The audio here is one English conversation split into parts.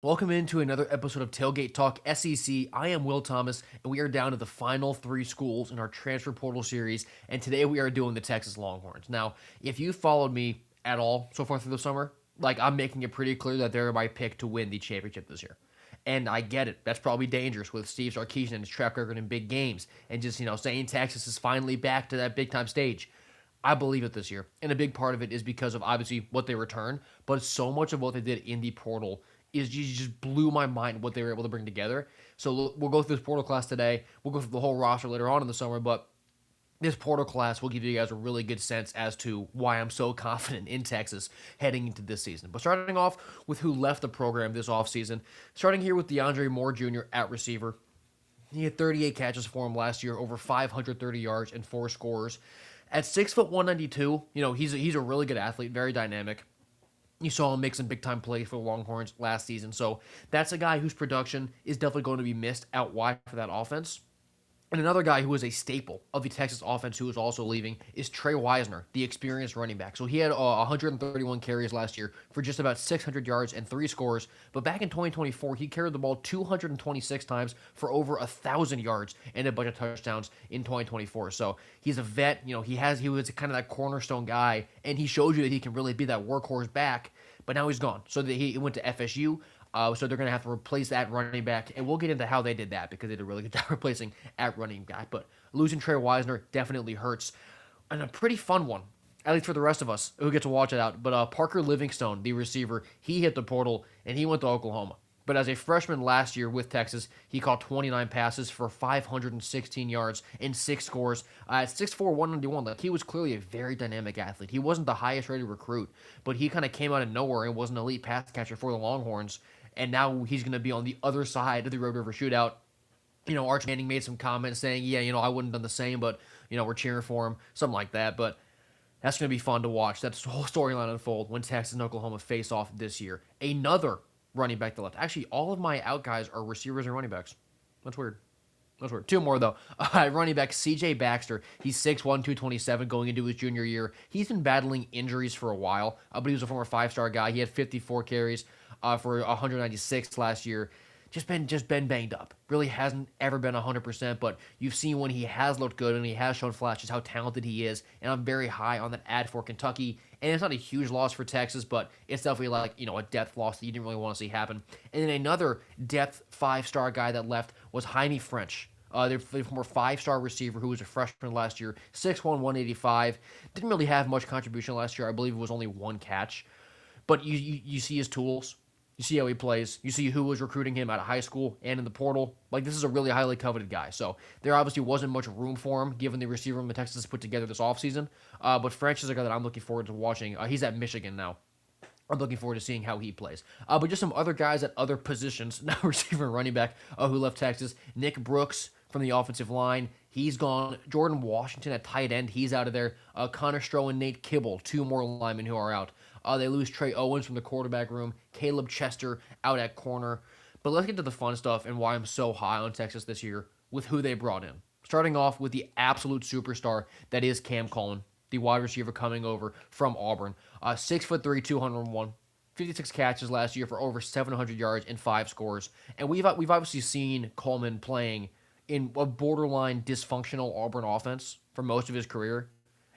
Welcome into another episode of Tailgate Talk SEC. I am Will Thomas, and we are down to the final three schools in our transfer portal series. And today we are doing the Texas Longhorns. Now, if you followed me at all so far through the summer, I'm making it pretty clear that they're my pick to win the championship this year. And I get it. That's probably dangerous with Steve Sarkisian and his track record in big games, and just saying Texas is finally back to that big time stage. I believe it this year. And a big part of it is because of obviously what they return, but so much of what they did in the portal is just blew my mind what they were able to bring together. So we'll go through this portal class today. We'll go through the whole roster later on in the summer, but this portal class will give you guys a really good sense as to why I'm so confident in Texas heading into this season. But starting off with who left the program this offseason, starting here with DeAndre Moore Jr. at receiver. He had 38 catches for him last year, over 530 yards and 4 scores. At 6'1", 192, he's a really good athlete, very dynamic. You saw him make some big-time plays for the Longhorns last season. So that's a guy whose production is definitely going to be missed out wide for that offense. And another guy who is a staple of the Texas offense who is also leaving is Trey Wisner, the experienced running back. So he had 131 carries last year for just about 600 yards and 3 scores. But back in 2024, he carried the ball 226 times for over 1,000 yards and a bunch of touchdowns in 2024. So he's a vet. He was kind of that cornerstone guy, and he showed you that he can really be that workhorse back. But now he's gone. So he went to FSU. So they're going to have to replace that running back, and we'll get into how they did that because they did a really good job replacing at running back. But losing Trey Wisner definitely hurts. And a pretty fun one, at least for the rest of us who get to watch it out. But Parker Livingstone, the receiver, he hit the portal, and he went to Oklahoma. But as a freshman last year with Texas, he caught 29 passes for 516 yards and 6 scores at 6'4", 191. He was clearly a very dynamic athlete. He wasn't the highest rated recruit, but he kind of came out of nowhere and was an elite pass catcher for the Longhorns. And now he's going to be on the other side of the Red River Shootout. Arch Manning made some comments saying, yeah, I wouldn't have done the same, but, we're cheering for him, something like that. But that's going to be fun to watch. That's the whole storyline unfold when Texas and Oklahoma face off this year. Another running back to left. Actually, all of my out guys are receivers and running backs. That's weird. Two more, though. Running back C.J. Baxter. He's 6'1", 227 going into his junior year. He's been battling injuries for a while, but he was a former 5-star guy. He had 54 carries for 196 last year. Just been banged up. Really hasn't ever been 100%, but you've seen when he has looked good and he has shown flashes how talented he is, and I'm very high on that ad for Kentucky. And it's not a huge loss for Texas, but it's definitely a depth loss that you didn't really want to see happen. And then another depth 5-star guy that left was Jaime French. Their former 5-star receiver who was a freshman last year, 6'1", 185. Didn't really have much contribution last year. I believe it was only 1 catch. But you see his tools. You see how he plays. You see who was recruiting him out of high school and in the portal. This is a really highly coveted guy. So there obviously wasn't much room for him given the receiver room that Texas has put together this offseason. But French is a guy that I'm looking forward to watching. He's at Michigan now. I'm looking forward to seeing how he plays. But just some other guys at other positions, now receiver and running back, who left Texas. Nick Brooks from the offensive line. He's gone. Jordan Washington at tight end. He's out of there. Connor Stroh and Nate Kibble, 2 more linemen who are out. They lose Trey Owens from the quarterback room. Caleb Chester out at corner. But let's get to the fun stuff and why I'm so high on Texas this year with who they brought in. Starting off with the absolute superstar that is Cam Coleman, the wide receiver coming over from Auburn. 6'3", 201. 56 catches last year for over 700 yards and 5 scores. And we've obviously seen Coleman playing in a borderline dysfunctional Auburn offense for most of his career,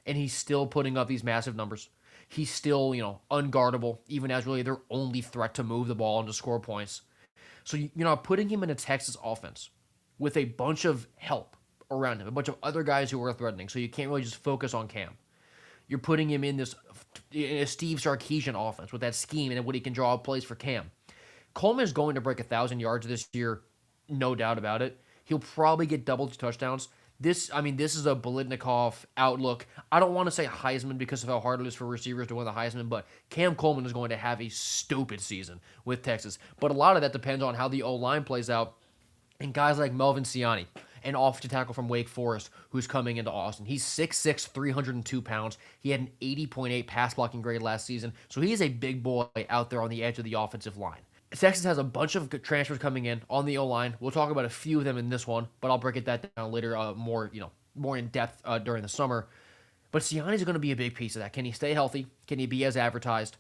and he's still putting up these massive numbers. He's still, unguardable, even as really their only threat to move the ball and to score points. So, putting him in a Texas offense with a bunch of help around him, a bunch of other guys who are threatening, so you can't really just focus on Cam. You're putting him in a Steve Sarkisian offense with that scheme and what he can draw up plays for Cam. Coleman is going to break 1,000 yards this year, no doubt about it. He'll probably get double touchdowns. This is a Bolitnikov outlook. I don't want to say Heisman because of how hard it is for receivers to win the Heisman, but Cam Coleman is going to have a stupid season with Texas. But a lot of that depends on how the O-line plays out. And guys like Melvin Siani, an offensive tackle from Wake Forest, who's coming into Austin. He's 6'6", 302 pounds. He had an 80.8 pass blocking grade last season, so he is a big boy out there on the edge of the offensive line. Texas has a bunch of good transfers coming in on the O-line. We'll talk about a few of them in this one, but I'll break it down later, more in depth during the summer. But Siani is going to be a big piece of that. Can he stay healthy? Can he be as advertised?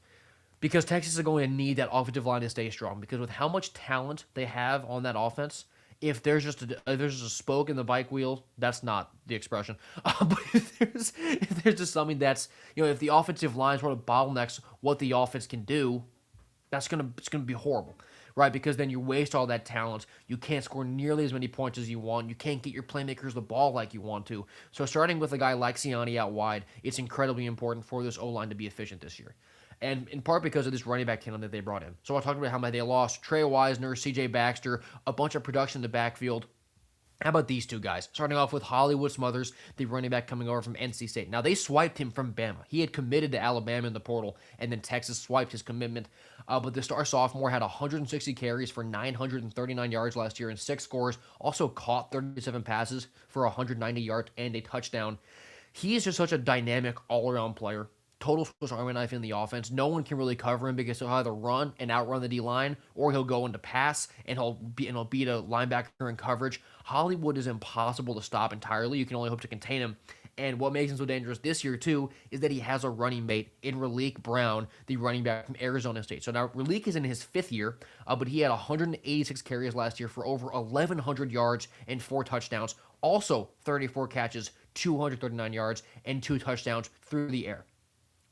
because Texas is going to need that offensive line to stay strong. Because with how much talent they have on that offense, if there's just a spoke in the bike wheel, that's not the expression. But if there's just something that's if the offensive line sort of bottlenecks what the offense can do, it's gonna be horrible, right? Because then you waste all that talent. You can't score nearly as many points as you want. You can't get your playmakers the ball like you want to. So starting with a guy like Siani out wide, it's incredibly important for this O line to be efficient this year. And in part because of this running back talent that they brought in. So I talked about how they lost Trey Wisner, C.J. Baxter, a bunch of production in the backfield. How about these two guys? Starting off with Hollywood Smothers, the running back coming over from NC State. Now, they swiped him from Bama. He had committed to Alabama in the portal, and then Texas swiped his commitment. But the star sophomore had 160 carries for 939 yards last year and 6 scores. Also caught 37 passes for 190 yards and a touchdown. He is just such a dynamic all-around player. Total Swiss Army knife in the offense. No one can really cover him because he'll either run and outrun the D line, or he'll go into pass and he'll beat a linebacker in coverage. Hollywood is impossible to stop entirely. You can only hope to contain him. And what makes him so dangerous this year too is that he has a running mate in Raleek Brown, the running back from Arizona State. So now Raleek is in his 5th year, but he had 186 carries last year for over 1,100 yards and 4 touchdowns. Also 34 catches, 239 yards, and 2 touchdowns through the air.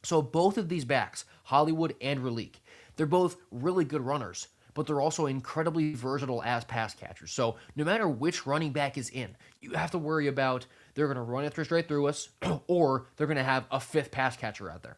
So both of these backs, Hollywood and Raleek, they're both really good runners, but they're also incredibly versatile as pass catchers. So no matter which running back is in, you have to worry about they're going to run it straight through us, or they're going to have a 5th pass catcher out there.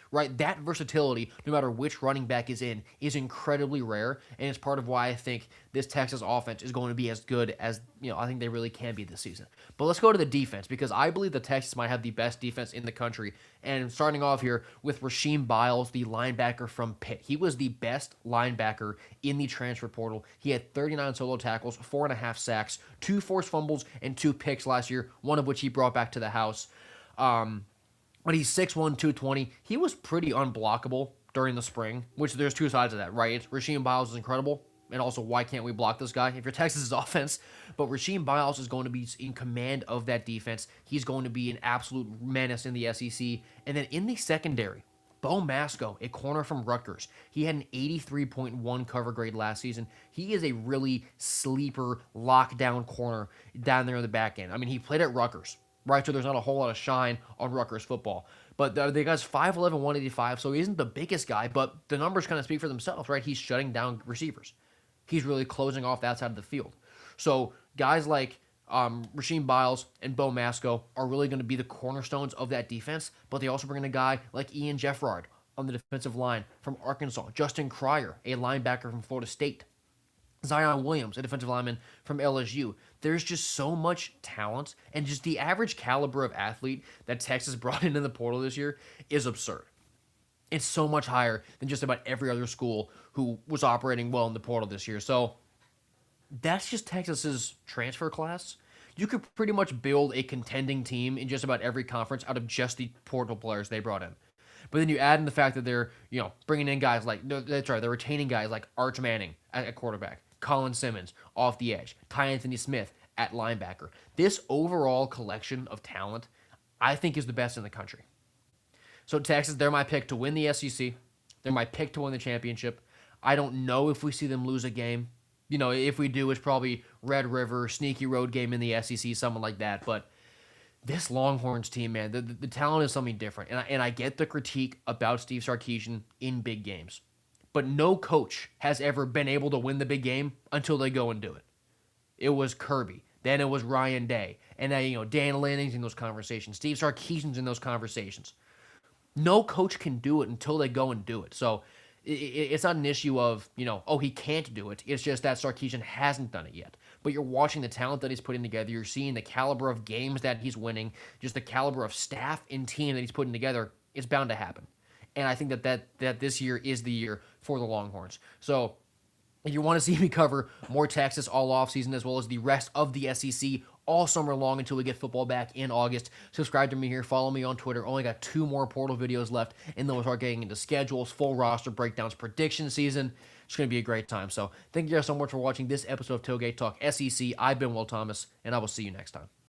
Right? That versatility, no matter which running back is in, is incredibly rare, and it's part of why I think this Texas offense is going to be as good as I think they really can be this season. But let's go to the defense, because I believe that Texas might have the best defense in the country. And starting off here with Rasheem Biles, the linebacker from Pitt. He was the best linebacker in the transfer portal. He had 39 solo tackles, 4.5 sacks, 2 forced fumbles, and 2 picks last year, one of which he brought back to the house. But he's 6'1", 220. He was pretty unblockable during the spring, which there's two sides of that, right? Rasheem Biles is incredible, and also why can't we block this guy if you're Texas's offense? But Rasheem Biles is going to be in command of that defense. He's going to be an absolute menace in the SEC. And then in the secondary, Bo Masco, a corner from Rutgers. He had an 83.1 cover grade last season. He is a really sleeper, lockdown corner down there in the back end. I mean, he played at Rutgers. Right, so there's not a whole lot of shine on Rutgers football. But the guy's 5'11", 185, so he isn't the biggest guy, but the numbers kind of speak for themselves, right? He's shutting down receivers. He's really closing off that side of the field. So guys like Rasheem Biles and Bo Masco are really going to be the cornerstones of that defense, but they also bring in a guy like Ian Jeffrard on the defensive line from Arkansas, Justin Cryer, a linebacker from Florida State, Zion Williams, a defensive lineman from LSU. There's just so much talent, and just the average caliber of athlete that Texas brought in the portal this year is absurd. It's so much higher than just about every other school who was operating well in the portal this year. So that's just Texas's transfer class. You could pretty much build a contending team in just about every conference out of just the portal players they brought in. But then you add in the fact that they're, bringing in guys like, that's right, they're retaining guys like Arch Manning at quarterback, Colin Simmons off the edge, Ty Anthony Smith at linebacker. This overall collection of talent, I think, is the best in the country. So Texas, they're my pick to win the SEC. They're my pick to win the championship. I don't know if we see them lose a game. If we do, it's probably Red River, sneaky road game in the SEC, something like that. But this Longhorns team, man, the talent is something different. And I get the critique about Steve Sarkisian in big games. But no coach has ever been able to win the big game until they go and do it. It was Kirby. Then it was Ryan Day. And now, Dan Lanning's in those conversations. Steve Sarkisian's in those conversations. No coach can do it until they go and do it. So it's not an issue of, he can't do it. It's just that Sarkisian hasn't done it yet. But you're watching the talent that he's putting together. You're seeing the caliber of games that he's winning, just the caliber of staff and team that he's putting together. It's bound to happen. And I think that this year is the year for the Longhorns. So if you want to see me cover more Texas all offseason as well as the rest of the SEC all summer long until we get football back in August, subscribe to me here. Follow me on Twitter. Only got 2 more portal videos left, and then we'll start getting into schedules, full roster breakdowns, prediction season. It's going to be a great time. So thank you guys so much for watching this episode of Tailgate Talk SEC. I've been Will Thomas, and I will see you next time.